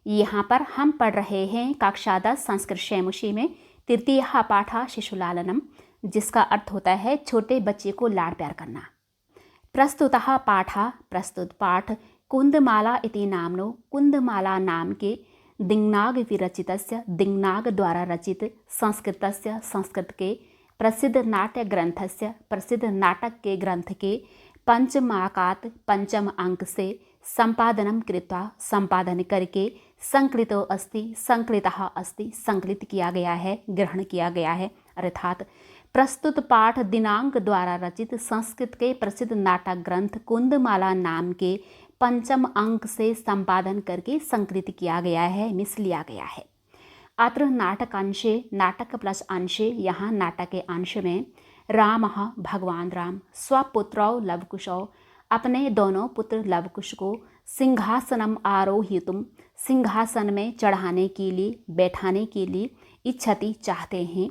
यहाँ पर हम पढ़ रहे हैं कक्षा 10 संस्कृत शैमुषी में तृतीय पाठ शिशुलालनम, जिसका अर्थ होता है छोटे बच्चे को लाड़ प्यार करना। प्रस्तुतः पाठः, प्रस्तुत पाठ कुंदमाला इति नाम्नो, कुंदमाला नाम के दिङ्नाग विरचितस्य, दिङ्नाग द्वारा रचित संस्कृतस्य, संस्कृत के प्रसिद्ध नाट्य ग्रंथस्य, प्रसिद्ध नाटक के ग्रंथ के पंचमाकात, पंचम अंक से संपादनम कृत्वा, संपादन करके संकलितो अस्ति, संकलितः अस्ति, संकलित किया गया है, ग्रहण किया गया है। अर्थात प्रस्तुत पाठ दिनांक द्वारा रचित संस्कृत के प्रसिद्ध नाटक ग्रंथ कुंदमाला नाम के पंचम अंक से संपादन करके संकलित किया गया है, मिस लिया गया है। अत्र नाटकांशे, नाटक प्लस अंशे, यहाँ नाटक के अंश में रामः, भगवान राम स्वपुत्रौ लवकुशौ, अपने दोनों पुत्र लवकुश को सिंहासनम आरोहितुम, सिंहासन में चढ़ाने के लिए, बैठाने के लिए इच्छति, चाहते हैं।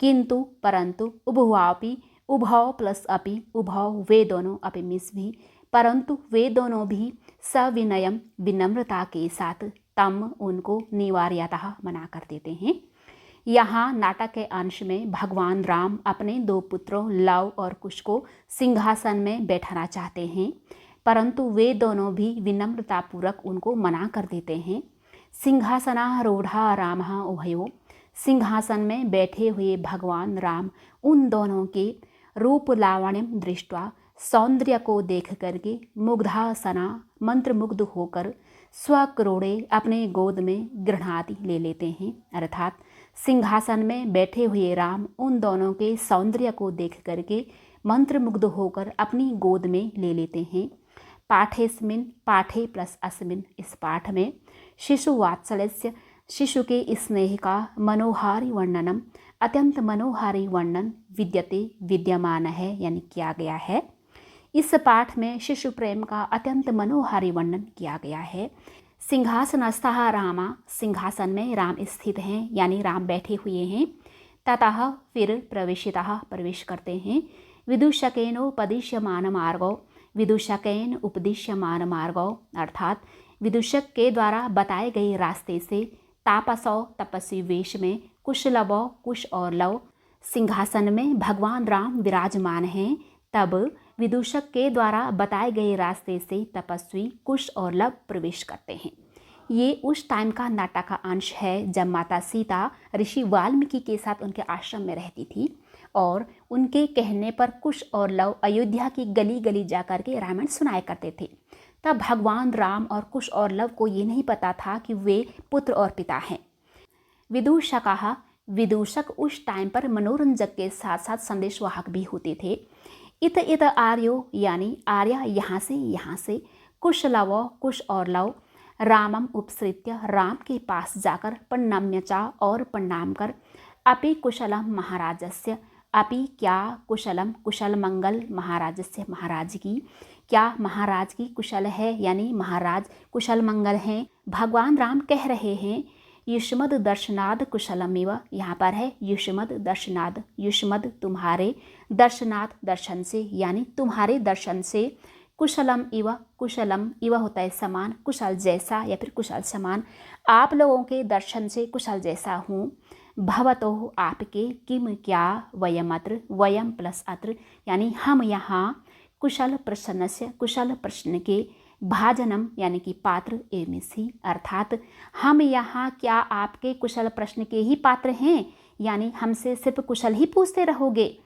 किंतु परंतु उभवापि, उभव प्लस अपि, उभव वे दोनों, अपि मिस भी, परंतु वे दोनों भी सविनयम, विनम्रता के साथ तम, उनको निवार्यतः मना कर देते हैं। यहाँ नाटक के अंश में भगवान राम अपने दो पुत्रों लव और कुश को सिंहासन में बैठाना चाहते हैं, परंतु वे दोनों भी विनम्रतापूर्वक उनको मना कर देते हैं। सिंहासनारूढ़ा रामः उभयो, सिंहासन में बैठे हुए भगवान राम उन दोनों के रूप लावण्यम दृष्ट्वा, सौंदर्य को देख करके मुग्धासना, मंत्रमुग्ध होकर स्वक्रोड़े, अपने गोद में गृह्णाति, ले लेते हैं। अर्थात सिंहासन में बैठे हुए राम उन दोनों के सौंदर्य को देख करके मंत्रमुग्ध होकर अपनी गोद में ले लेते हैं। पाठेस्मिन, पाठे प्लस अस्मिन, इस पाठ में शिशु वात्सल्यस्य, शिशु के स्नेह का मनोहारी वर्णनम, अत्यंत मनोहारी वर्णन विद्यते, विद्यमान है, यानी किया गया है। इस पाठ में शिशु प्रेम का अत्यंत मनोहारी वर्णन किया गया है। सिंहासनस्थः रामा, सिंहासन में राम स्थित हैं, यानी राम बैठे हुए हैं। ततः फिर प्रवेशितः, प्रवेश करते हैं। विदूषकेनोपदिश्यमान मार्गो, विदूषकेन उपदिश्यमान मार्गो, अर्थात विदूषक के द्वारा बताए गए रास्ते से, तापसौ, तपस्वी वेश में, कुशलवौ, कुश और लव, सिंहासन में भगवान राम विराजमान हैं। तब विदूषक के द्वारा बताए गए रास्ते से तपस्वी कुश और लव प्रवेश करते हैं। ये उस टाइम का नाटक का अंश है जब माता सीता ऋषि वाल्मीकि के साथ उनके आश्रम में रहती थी और उनके कहने पर कुश और लव अयोध्या की गली गली जाकर के रामायण सुनाया करते थे। तब भगवान राम और कुश और लव को ये नहीं पता था कि वे पुत्र और पिता हैं। विदूषकाः, विदूषक उस टाइम पर मनोरंजक के साथ साथ संदेशवाहक भी होते थे। इत इत आर्यो, यानी आर्य यहाँ से, कुशलवो, कुश और लव, रामम उपसृत्य, राम के पास जाकर प्रणम्यचा, और प्रणाम कर, अपि कुशलम महाराजस्य, अपि क्या कुशलम, कुशल मंगल महाराजस्य, महाराज की, क्या महाराज की कुशल है, यानी महाराज कुशल मंगल हैं। भगवान राम कह रहे हैं युष्मद दर्शनाद कुशलमिव, यहाँ पर है युष्मद दर्शनाद, युष्मद तुम्हारे, दर्शनाद दर्शन से, यानी तुम्हारे दर्शन से, कुशलम इव, कुशलम इव होता है समान, कुशल जैसा या फिर कुशल समान, आप लोगों के दर्शन से कुशल जैसा हूँ। भवतो, आपके, किम क्या, वयम अत्र, वयम प्लस अत्र, यानी हम यहाँ, कुशल प्रश्नस्य, कुशल प्रश्न के, भाजनम यानी कि पात्र, एमिसी, अर्थात हम यहाँ क्या आपके कुशल प्रश्न के ही पात्र हैं, यानी हमसे सिर्फ कुशल ही पूछते रहोगे।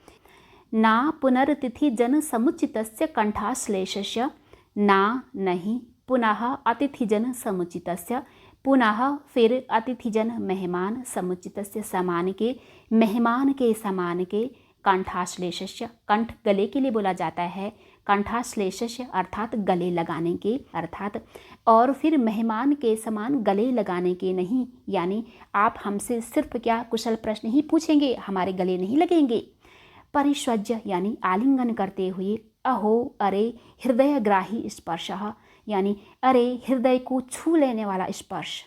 ना पुनर्तिथि जन समुचितस्य कंठाश्लेषस्य, ना नहीं, पुनः अतिथिजन समुचितस्य, पुनः फिर अतिथिजन मेहमान, समुचितस्य समान के, मेहमान के समान के, कंठाश्लेषस्य, कंठ गले के लिए बोला जाता है, कंठाश्लेषस्य अर्थात गले लगाने के, अर्थात और फिर मेहमान के समान गले लगाने के नहीं, यानी आप हमसे सिर्फ क्या कुशल प्रश्न ही पूछेंगे, हमारे गले नहीं लगेंगे। परिष्वज्य यानी आलिंगन करते हुए, अहो अरे, हृदयग्राही स्पर्शः, यानी अरे हृदय को छू लेने वाला स्पर्श।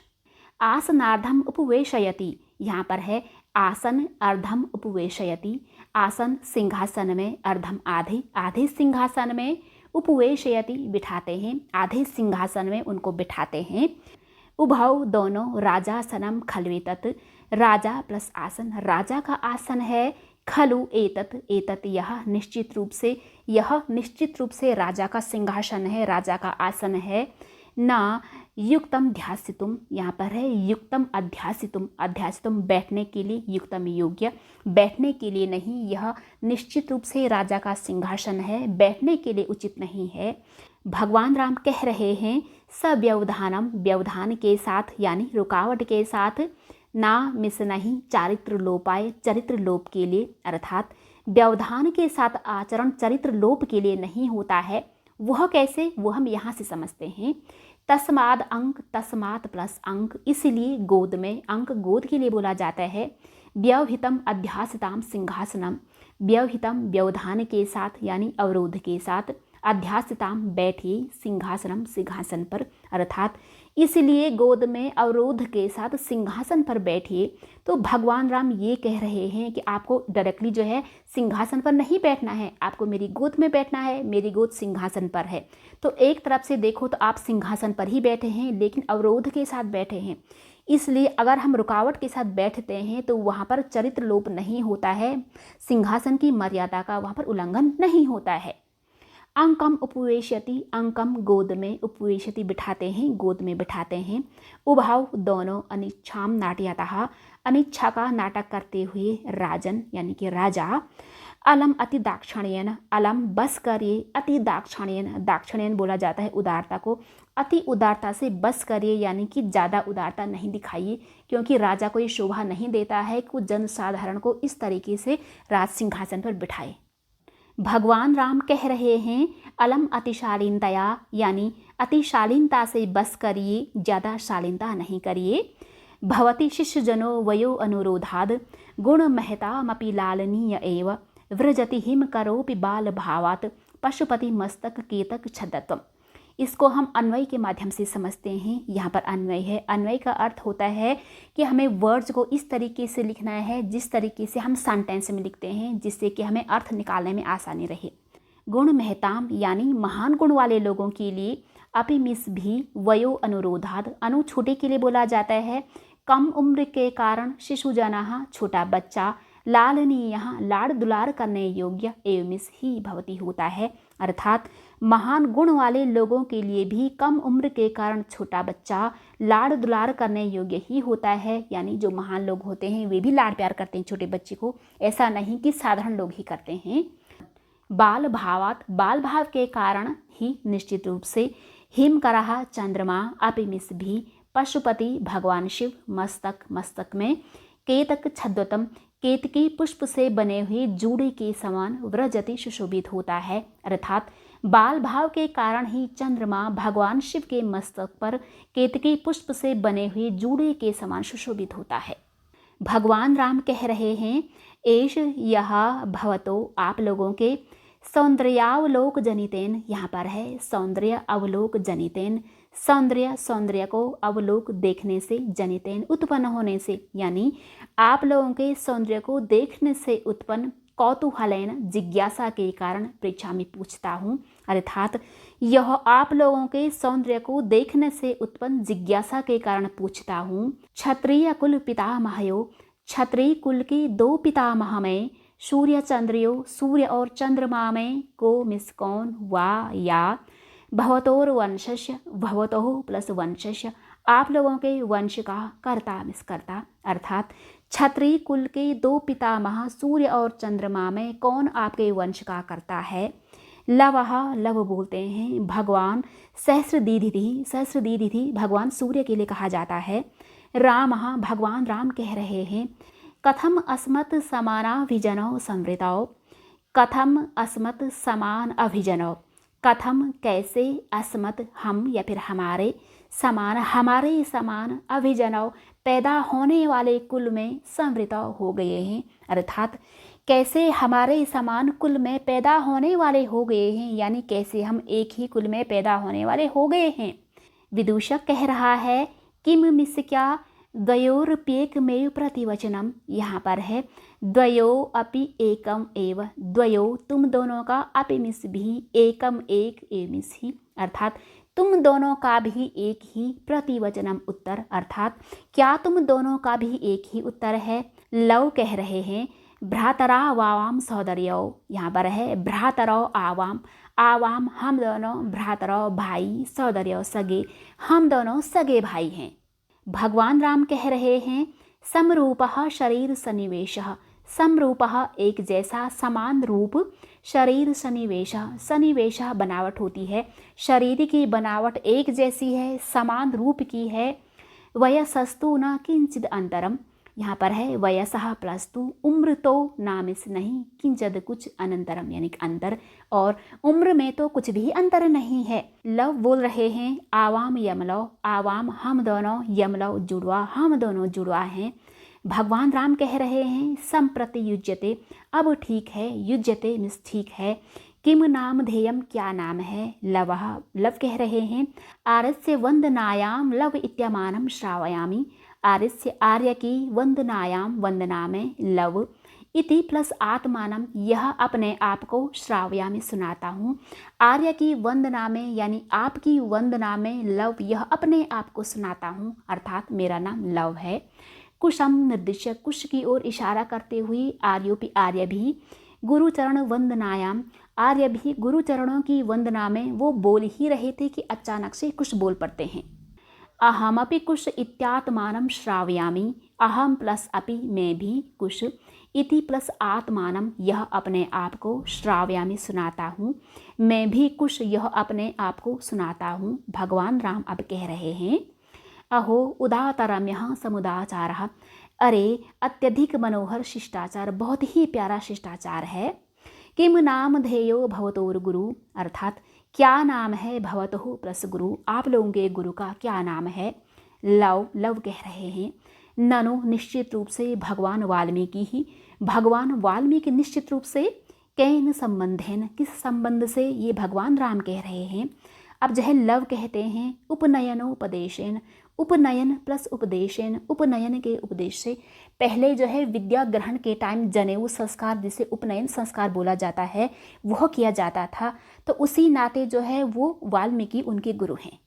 आसनार्धम उपवेशयति, यहाँ पर है आसन, अर्धम उपवेशयति, आसन सिंहासन में, अर्धम आधे, आधे सिंहासन में, उपवेशयति बिठाते हैं, आधे सिंहासन में उनको बिठाते हैं। उभौ दोनों राजासनम खल्वेतत, राजा प्लस आसन, राजा का आसन है, खलु एतत, एतत यह निश्चित रूप से राजा का सिंहासन है, राजा का आसन है। ना युक्तम ध्यासितुम, यहाँ पर है युक्तम अध्यासितुम, अध्यासितुम बैठने के लिए, युक्तम योग्य, बैठने के लिए नहीं, यह निश्चित रूप से राजा का सिंहासन है, बैठने के लिए उचित नहीं है। भगवान राम कह रहे हैं सव्यवधानम, व्यवधान के साथ यानी रुकावट के साथ, ना मिस नहीं चारित्र लोपाय, चरित्र लोप के लिए, अर्थात व्यवधान के साथ आचरण चरित्र लोप के लिए नहीं होता है। वह कैसे, वो हम यहाँ से समझते हैं। तस्माद अंक, तस्मात प्लस अंक, इसलिए गोद में, अंक गोद के लिए बोला जाता है। व्यवहितम अध्यासिताम सिंहासनम, व्यवहितम व्यवधान के साथ यानी अवरोध के साथ, अध्यासिताम बैठिए, सिंहासनम सिंहासन पर, अर्थात इसलिए गोद में अवरोध के साथ सिंहासन पर बैठिए। तो भगवान राम ये कह रहे हैं कि आपको डायरेक्टली जो है सिंहासन पर नहीं बैठना है, आपको मेरी गोद में बैठना है, मेरी गोद सिंहासन पर है। तो एक तरफ से देखो तो आप सिंहासन पर ही बैठे हैं, लेकिन अवरोध के साथ बैठे हैं। इसलिए अगर हम रुकावट के साथ बैठते हैं तो वहाँ पर चरित्र लोप नहीं होता है, सिंहासन की मर्यादा का वहाँ पर उल्लंघन नहीं होता है। अंकम उपवेशति, अंकम गोद में, उपवेशति बिठाते हैं, गोद में बिठाते हैं। उभाव दोनों, अनिच्छाम नाट्यतः, अनिच्छा का नाटक करते हुए, राजन यानी कि राजा। अलम अति दाक्षिण्यन, अलम बस करिए, अति दाक्षिण्यन, दाक्षिण्यन बोला जाता है उदारता को, अति उदारता से बस करिए यानी कि ज़्यादा उदारता नहीं दिखाइए, क्योंकि राजा को ये शोभा नहीं देता है कि वो जनसाधारण को इस तरीके से राज सिंहासन पर बिठाए। भगवान राम कह रहे हैं अलम अतिशालीनतया, यानी अतिशालीनता से बस करिए, ज़्यादा शालीनता नहीं करिए। भवति शिष्यजनो वयो अनुरोधाद, गुण महतामपि लालनीय एव, व्रजति हिम करोपि बाल भावात, पशुपति मस्तक केतक छदत्वम। इसको हम अन्वय के माध्यम से समझते हैं। यहाँ पर अन्वय है, अन्वय का अर्थ होता है कि हमें वर्ड्स को इस तरीके से लिखना है जिस तरीके से हम सेंटेंस में लिखते हैं, जिससे कि हमें अर्थ निकालने में आसानी रहे। गुण महताम यानी महान गुण वाले लोगों के लिए, अपिमिस भी, वयो अनुरोधाद, अनु छोटे के लिए बोला जाता है, कम उम्र के कारण, शिशुजनः छोटा बच्चा, लालनीय लाड़ दुलार करने योग्य, एवमिस ही भवती होता है, अर्थात महान गुण वाले लोगों के लिए भी कम उम्र के कारण छोटा बच्चा लाड़ दुलार करने योग्य ही होता है। यानी जो महान लोग होते हैं वे भी लाड़ प्यार करते हैं छोटे बच्चे को, ऐसा नहीं कि साधारण लोग ही करते हैं। बाल भावात, बाल भाव के कारण ही निश्चित रूप से, हिम करहा चंद्रमा, अपिमिस भी, पशुपति भगवान शिव, मस्तक मस्तक में, केतक छद्वतम, केतकी पुष्प से बने हुए जूड़े के समान, व्रजति सुशोभित होता है, अर्थात बाल भाव के कारण ही चंद्रमा भगवान शिव के मस्तक पर केतकी पुष्प से बने हुए जूड़े के समान सुशोभित होता है। भगवान राम कह रहे हैं एष यह भवतो, आप लोगों के, सौंदर्यावलोक जनितेन, यहाँ पर है सौंदर्य अवलोक जनितेन, सौंदर्य को अवलोक देखने से, जनितेन उत्पन्न होने से, यानी आप लोगों के सौंदर्य को देखने से उत्पन्न, कौतूहलेन जिज्ञासा के कारण, परीक्षा में पूछता हूँ, अर्थात यह आप लोगों के सौंदर्य को देखने से उत्पन्न जिज्ञासा के कारण पूछता हूँ। क्षत्रिय कुल पितामहयो, क्षत्रिय कुल के दो पितामह में, सूर्य चंद्रयो, सूर्य और चंद्रमा में, को मिस कौन, वा या, भवतोर वंशस्य, भवतोह प्लस वंशस्य, आप लोगों के वंश का, कर्ता मिस कर्ता, अर्थात क्षत्रिय कुल के दो पितामह सूर्य और चंद्रमा में कौन आपके वंश का कर्ता है। लवह, लव बोलते हैं भगवान, सहस्रदीधिति, सहस्रदीधिति भगवान सूर्य के लिए कहा जाता है। रामः, भगवान राम कह रहे हैं कथम अस्मत् समानाभिजनौ संवृतौ, कथम अस्मत् समान अभिजनौ, कथम कैसे, अस्मत् हम या फिर हमारे, समान हमारे समान, अभिजनौ पैदा होने वाले कुल में, संवृत हो गए हैं, अर्थात कैसे हमारे समान कुल में पैदा होने वाले हो गए हैं, यानी कैसे हम एक ही कुल में पैदा होने वाले हो गए हैं। विदूषक कह रहा है किम मिस क्या, द्वयोरप्येकमेव प्रतिवचनम, यहाँ पर है द्वयो अपि एकम एव, द्वयो तुम दोनों का, अपि मिस भी, एकम एक, एव मिस ही, अर्थात तुम दोनों का भी एक ही प्रतिवचनम उत्तर, अर्थात क्या तुम दोनों का भी एक ही उत्तर है। लव कह रहे हैं भ्रातरा वावाम सौदर्यो, यहाँ पर है भ्रातरो आवाम, आवाम हम दोनों, भ्रातरो भाई, सौदर्यो सगे, हम दोनों सगे भाई हैं। भगवान राम कह रहे हैं समरूपः शरीर सन्निवेशः, समरूपः एक जैसा, समान रूप, शरीर सन्निवेशः, सन्निवेशः बनावट होती है, शरीर की बनावट एक जैसी है, समान रूप की है। वयसस्तु न किंचिद अंतरम, यहाँ पर है वयसः प्लस तु, उम्र तो नाम से नहीं, किंचिद कुछ, अनंतरम यानी अंतर, और उम्र में तो कुछ भी अंतर नहीं है। लव बोल रहे हैं आवाम यमलव, आवाम हम दोनों, यमलव जुड़वा, हम दोनों जुड़वा हैं। भगवान राम कह रहे हैं संप्रति युज्यते, अब ठीक है, युज्यते मीन्स ठीक है। किम नाम ध्येयम, क्या नाम है। लवः, लव कह रहे हैं आर्यस्य वंदनायाम लव इत्यमानम श्रावयामि, आर्यस्य आर्य की, वंदनायाम वंदना में, लव इति प्लस आत्मानम यह अपने आप को, श्रावयामि सुनाता हूँ। आर्य की वंदना में यानी आपकी वंदना में, लव यह अपने आप को सुनाता हूँ, अर्थात मेरा नाम लव है। कुशम निर्दिश्य, कुश की ओर इशारा करते हुए, आर्योपि आर्य भी, गुरुचरण वंदनायाम, आर्य भी गुरुचरणों की वंदना में। वो बोल ही रहे थे कि अचानक से कुश बोल पड़ते हैं। अहमपि कुश इत्यात्मानं श्रावयामि, अहम प्लस अपि मैं भी, कुश इति प्लस आत्मानम यह अपने आप को, श्रावयामि सुनाता हूँ, मैं भी कुश यह अपने आप को सुनाता हूँ। भगवान राम अब कह रहे हैं अहो उदातरम्यः समुदाचारः, अरे अत्यधिक मनोहर शिष्टाचार, बहुत ही प्यारा शिष्टाचार है। किम नाम ध्येयो भवतोर गुरु, अर्थात क्या नाम है भवतः प्लस गुरु, आप लोगों के गुरु का क्या नाम है। लव, लव कह रहे हैं ननु निश्चित रूप से, भगवान वाल्मीकि ही, भगवान वाल्मीकि निश्चित रूप से, कैन संबंधेन किस संबंध से, ये भगवान राम कह रहे हैं। अब जो है लव कहते हैं उपनयनोपदेशेन, उपनयन प्लस उपदेशेन, उपनयन के उपदेश से। पहले जो है विद्या ग्रहण के टाइम जनेऊ संस्कार, जिसे उपनयन संस्कार बोला जाता है, वह किया जाता था। तो उसी नाते जो है वो वाल्मीकि उनके गुरु हैं।